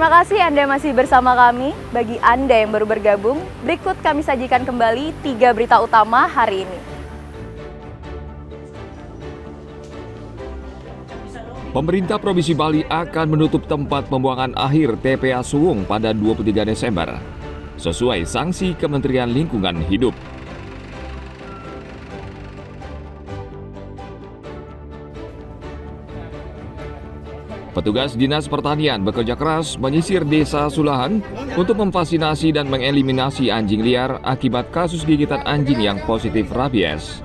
Terima kasih Anda masih bersama kami. Bagi Anda yang baru bergabung, berikut kami sajikan kembali 3 berita utama hari ini. Pemerintah Provinsi Bali akan menutup tempat pembuangan akhir TPA Suwung pada 23 Desember, sesuai sanksi Kementerian Lingkungan Hidup. Petugas Dinas Pertanian bekerja keras menyisir Desa Sulahan untuk memvaksinasi dan mengeliminasi anjing liar akibat kasus gigitan anjing yang positif rabies.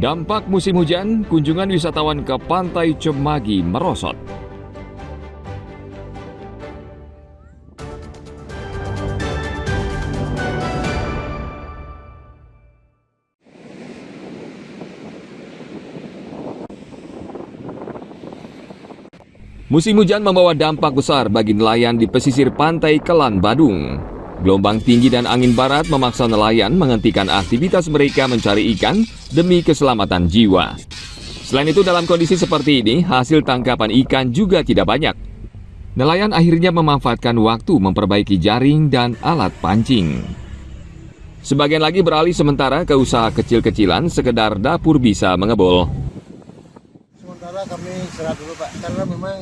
Dampak musim hujan, kunjungan wisatawan ke Pantai Cemagi merosot. Musim hujan membawa dampak besar bagi nelayan di pesisir pantai Kelan Badung. Gelombang tinggi dan angin barat memaksa nelayan menghentikan aktivitas mereka mencari ikan demi keselamatan jiwa. Selain itu, dalam kondisi seperti ini, hasil tangkapan ikan juga tidak banyak. Nelayan akhirnya memanfaatkan waktu memperbaiki jaring dan alat pancing. Sebagian lagi beralih sementara ke usaha kecil-kecilan, sekedar dapur bisa mengebul. Sementara kami istirahat dulu Pak, karena memang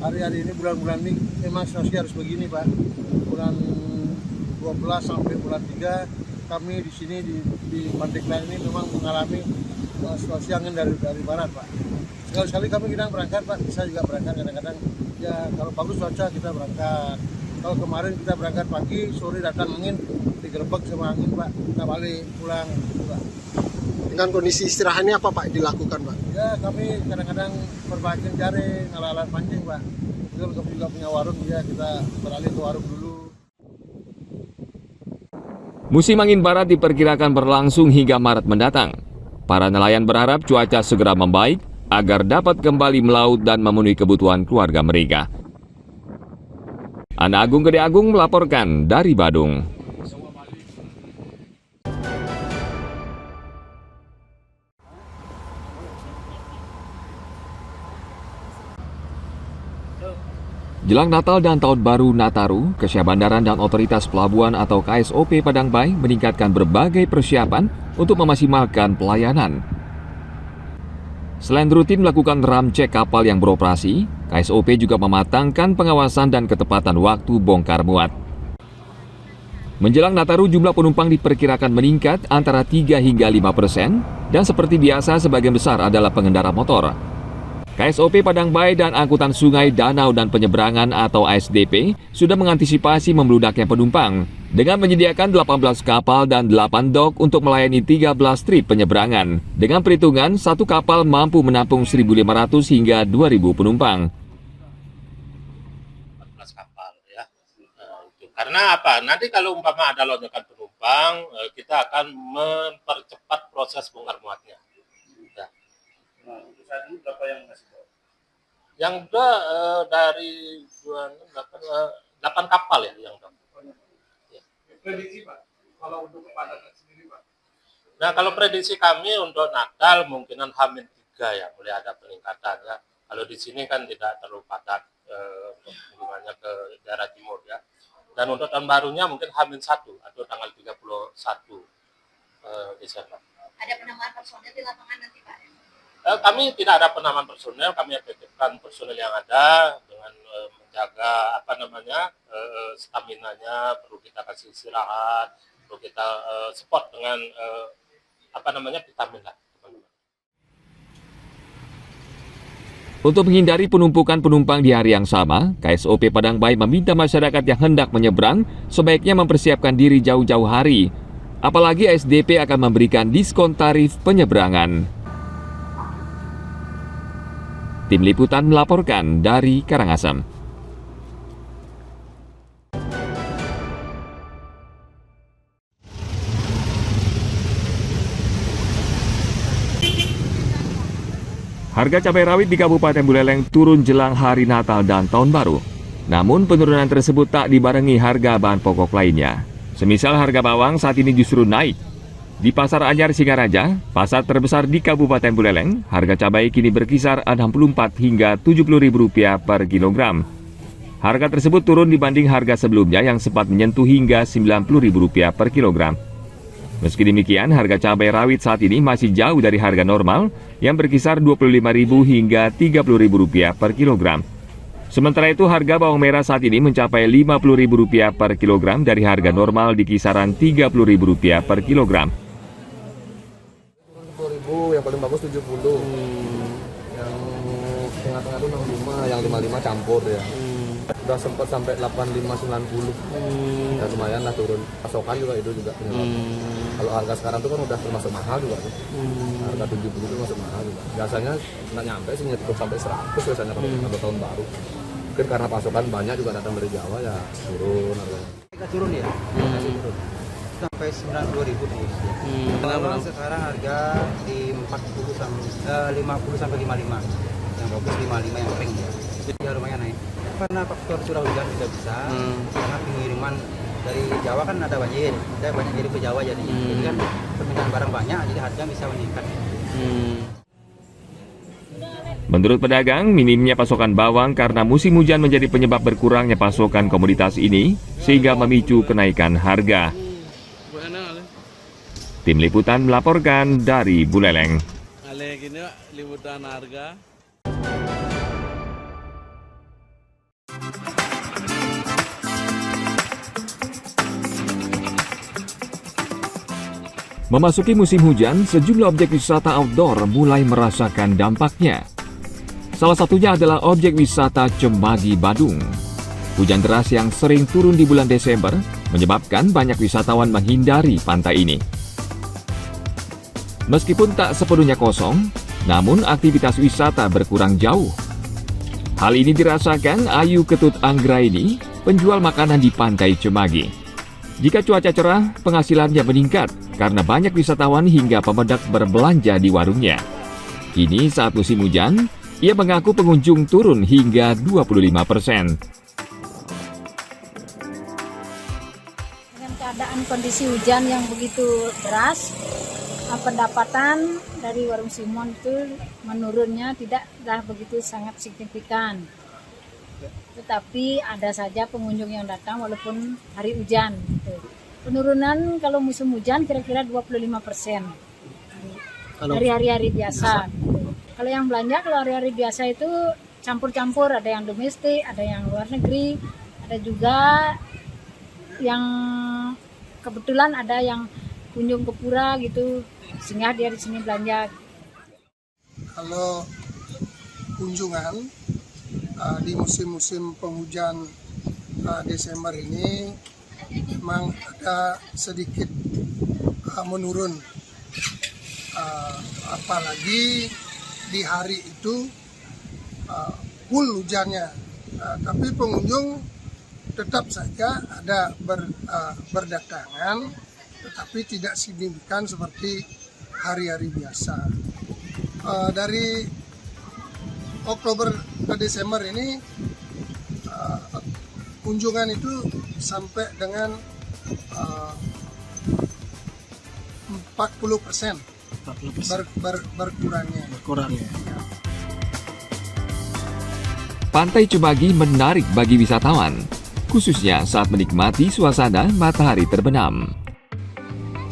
hari-hari ini bulan-bulan ini memang situasi harus begini Pak. Bulan 12 sampai bulan 3 kami di sini di Pantai Kelan ini memang mengalami situasi angin dari barat Pak. Sekali-sekali kami kadang berangkat Pak, bisa juga berangkat kadang-kadang ya kalau bagus cuaca kita berangkat. Kalau kemarin kita berangkat pagi, sore datang angin, digerebek sama angin Pak, kita balik pulang Pak. Dengan kondisi istirahatnya apa Pak dilakukan Pak? Ya kami kadang-kadang perbaikin jaring, alat-alat pancing Pak. Betul kami juga punya warung ya, kita beralih ke warung dulu. Musim angin barat diperkirakan berlangsung hingga Maret mendatang. Para nelayan berharap cuaca segera membaik agar dapat kembali melaut dan memenuhi kebutuhan keluarga mereka. Ana Agung Gede Agung melaporkan dari Badung. Jelang Natal dan Tahun Baru Nataru, Kesya Bandaran dan Otoritas Pelabuhan atau KSOP Padang Bayi meningkatkan berbagai persiapan untuk memaksimalkan pelayanan. Selain rutin melakukan ram cek kapal yang beroperasi, KSOP juga mematangkan pengawasan dan ketepatan waktu bongkar muat. Menjelang Nataru, jumlah penumpang diperkirakan meningkat antara 3 hingga 5%, dan seperti biasa sebagian besar adalah pengendara motor. KSOP Padang Bayi dan Angkutan Sungai, Danau, dan Penyeberangan atau ASDP sudah mengantisipasi membludaknya penumpang dengan menyediakan 18 kapal dan 8 dok untuk melayani 13 trip penyeberangan. Dengan perhitungan, satu kapal mampu menampung 1.500 hingga 2.000 penumpang. 14 kapal ya. Karena apa? Nanti kalau umpama ada lonjakan penumpang, kita akan mempercepat proses bongkar muatnya. Nah, untuk saat ini berapa yang masih bawa? Yang udah dari 8 kapal ya yang udah. Ya. Prediksi Pak, kalau untuk kepadatan sendiri Pak? Nah kalau prediksi kami untuk Natal mungkinan H-3 ya mulai ada peningkatan ya. Kalau di sini kan tidak terlalu padat hubungannya ke daerah timur ya. Dan untuk tahun barunya mungkin H-1 atau tanggal 31 Desember. Ada penambahan personel di lapangan nanti Pak? Kami tidak ada penambahan personel, kami efektifkan personel yang ada dengan menjaga stamina-nya, perlu kita kasih istirahat, perlu kita support dengan vitamin lah. Untuk menghindari penumpukan penumpang di hari yang sama, KSOP Padang Bayi meminta masyarakat yang hendak menyeberang sebaiknya mempersiapkan diri jauh-jauh hari. Apalagi ASDP akan memberikan diskon tarif penyeberangan. Tim Liputan melaporkan dari Karangasem. Harga cabai rawit di Kabupaten Buleleng turun jelang hari Natal dan Tahun Baru. Namun penurunan tersebut tak dibarengi harga bahan pokok lainnya. Semisal harga bawang saat ini justru naik. Di Pasar Anyar Singaraja, pasar terbesar di Kabupaten Buleleng, harga cabai kini berkisar Rp64 hingga Rp70.000 per kilogram. Harga tersebut turun dibanding harga sebelumnya yang sempat menyentuh hingga Rp90.000 per kilogram. Meski demikian, harga cabai rawit saat ini masih jauh dari harga normal yang berkisar Rp25.000 hingga Rp30.000 per kilogram. Sementara itu, harga bawang merah saat ini mencapai Rp50.000 per kilogram dari harga normal di kisaran Rp30.000 per kilogram. Yang paling bagus 70, yang tengah-tengah itu 65, yang 55 campur ya. Udah sempat sampai 85-90, ya lumayan lah turun. Pasokan juga itu juga penyebab. Kalau harga sekarang itu kan udah termasuk mahal juga tuh. Harga 70 itu masuk mahal juga. Biasanya nggak nyampe sih, nyetok sampai 100 biasanya kalau tahun baru. Mungkin karena pasokan banyak juga datang dari Jawa ya turun harganya. Turun ya? Turun. Sampai 92.000 terus. Kalau sekarang harga di 50 sampai 55. Yang bagus 55 yang kering ya. Jadi ya lumayan naik. Karena faktor curah hujan juga bisa. Karena pengiriman dari Jawa kan ada banjir. Kita banyak kirim ke Jawa jadi kan permintaan barang banyak, jadi harga bisa meningkat. Menurut pedagang, minimnya pasokan bawang karena musim hujan menjadi penyebab berkurangnya pasokan komoditas ini, sehingga memicu kenaikan harga. Tim Liputan melaporkan dari Buleleng. Liputan harga. Memasuki musim hujan, sejumlah objek wisata outdoor mulai merasakan dampaknya. Salah satunya adalah objek wisata Cemagi Badung. Hujan deras yang sering turun di bulan Desember menyebabkan banyak wisatawan menghindari pantai ini. Meskipun tak sepenuhnya kosong, namun aktivitas wisata berkurang jauh. Hal ini dirasakan Ayu Ketut Anggraini, penjual makanan di pantai Cemagi. Jika cuaca cerah, penghasilannya meningkat karena banyak wisatawan hingga pemedak berbelanja di warungnya. Kini saat musim hujan, ia mengaku pengunjung turun hingga 25%. Dengan keadaan kondisi hujan yang begitu deras, pendapatan dari warung Simon itu menurunnya tidaklah begitu sangat signifikan. Tetapi ada saja pengunjung yang datang walaupun hari hujan. Penurunan kalau musim hujan kira-kira 25% dari hari-hari biasa. Kalau yang belanja kalau hari-hari biasa itu campur-campur, ada yang domestik, ada yang luar negeri, ada juga yang kebetulan ada yang kunjung ke pura gitu, sehingga dia di sini belanja. Kalau kunjungan di musim-musim penghujan Desember ini memang ada sedikit menurun, apalagi di hari itu full hujannya, tapi pengunjung tetap saja ada berdatangan, tetapi tidak signifikan seperti hari-hari biasa. Dari Oktober ke Desember ini kunjungan itu sampai dengan 40% berkurangnya. Pantai Cemagi menarik bagi wisatawan, khususnya saat menikmati suasana matahari terbenam.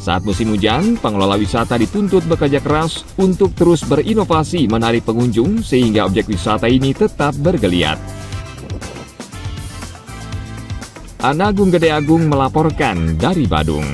Saat musim hujan, pengelola wisata dituntut bekerja keras untuk terus berinovasi menarik pengunjung sehingga objek wisata ini tetap bergeliat. Anagung Gede Agung melaporkan dari Badung.